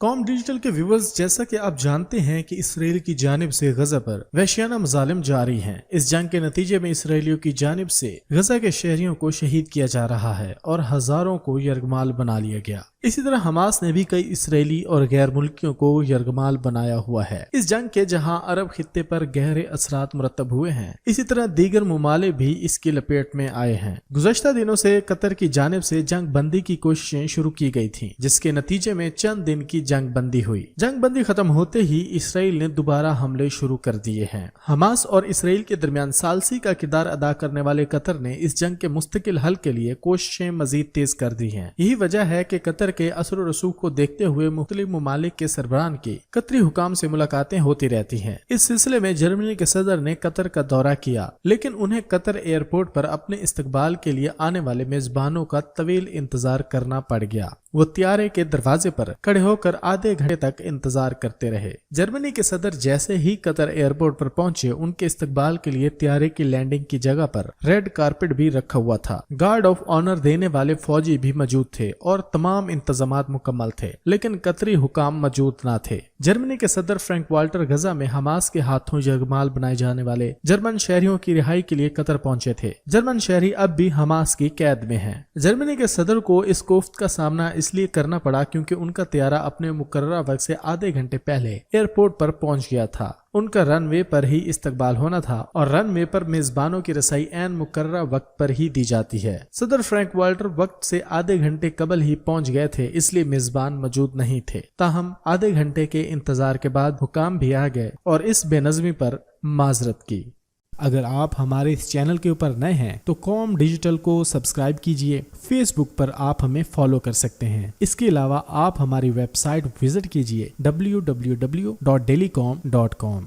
Com digital के viewers, जैसा कि आप जानते हैं कि इसराइल की जानिब से गजा पर वहशियाना मजालिम जारी हैं। इस जंग के नतीजे में इसराइलियों की जानिब से गजा के शहरियों को शहीद किया जा रहा है और हजारों को यरगमाल बना लिया गया। इसी तरह हमास ने भी कई इसराइली और गैर मुल्कियों को यरगमाल बनाया हुआ है। इस जंग के जहां अरब खित्ते पर गहरे असरात मुरतब हुए हैं, इसी तरह दीगर मुमालिक भी इसकी लपेट में आए हैं। गुज़श्ता दिनों से कतर की जानिब से जंग बंदी की कोशिशें शुरू की गई थीं, जिसके नतीजे में चंद दिन की जंग बंदी हुई। जंग बंदी खत्म होते ही इसराइल ने दोबारा हमले शुरू कर दिए हैं। हमास और इसराइल के दरमियान सालसी का किरदार अदा करने वाले कतर ने इस जंग के मुस्तकिल हल के लिए कोशिशें मजीद तेज कर दी हैं। यही वजह है कि कतर के असर और रसूख को देखते हुए मुख्तलिफ ममालिक के सरबराहान की कतरी हुकाम से मुलाकातें होती रहती हैं। इस सिलसिले में जर्मनी के सदर ने कतर का दौरा किया, लेकिन उन्हें कतर एयरपोर्ट पर अपने इस्तकबाल के लिए आने वाले मेजबानों का तवील इंतजार करना पड़ गया। वो त्यारे के दरवाजे पर खड़े होकर आधे घंटे तक इंतजार करते रहे। जर्मनी के सदर जैसे ही कतर एयरपोर्ट पर पहुंचे, उनके इस्तकबाल के लिए त्यारे की लैंडिंग की जगह पर रेड कारपेट भी रखा हुआ था। गार्ड ऑफ ऑनर देने वाले फौजी भी मौजूद थे और तमाम इंतजामात मुकम्मल थे, लेकिन कतरी हुकाम मौजूद न थे। जर्मनी के सदर फ्रैंक वाल्टर गजा में हमास के हाथों यरगमाल बनाए जाने वाले जर्मन शहरियों की रिहाई के लिए कतर पहुंचे थे। जर्मन शहरी अब भी हमास की कैद में हैं। जर्मनी के सदर को इस कोफ्त का सामना इसलिए करना पड़ा क्योंकि उनका त्यारा अपने मुकर्ररा वक्त से आधे घंटे पहले एयरपोर्ट पर पहुंच गया था। उनका रनवे पर ही इस्तकबाल होना था और रनवे पर मेजबानों की रसाई ऐन मुकर्ररा वक्त पर ही दी जाती है। सदर फ्रैंक वाल्टर वक्त से आधे घंटे कबल ही पहुंच गए थे, इसलिए मेजबान मौजूद नहीं थे। ताहम आधे घंटे के इंतजार के बाद हुकाम भी आ गए और इस बेनज़मी पर माजरत की। अगर आप हमारे इस चैनल के ऊपर नए हैं तो कॉम डिजिटल को सब्सक्राइब कीजिए। फेसबुक पर आप हमें फॉलो कर सकते हैं। इसके अलावा आप हमारी वेबसाइट विजिट कीजिए www.dailycom.com।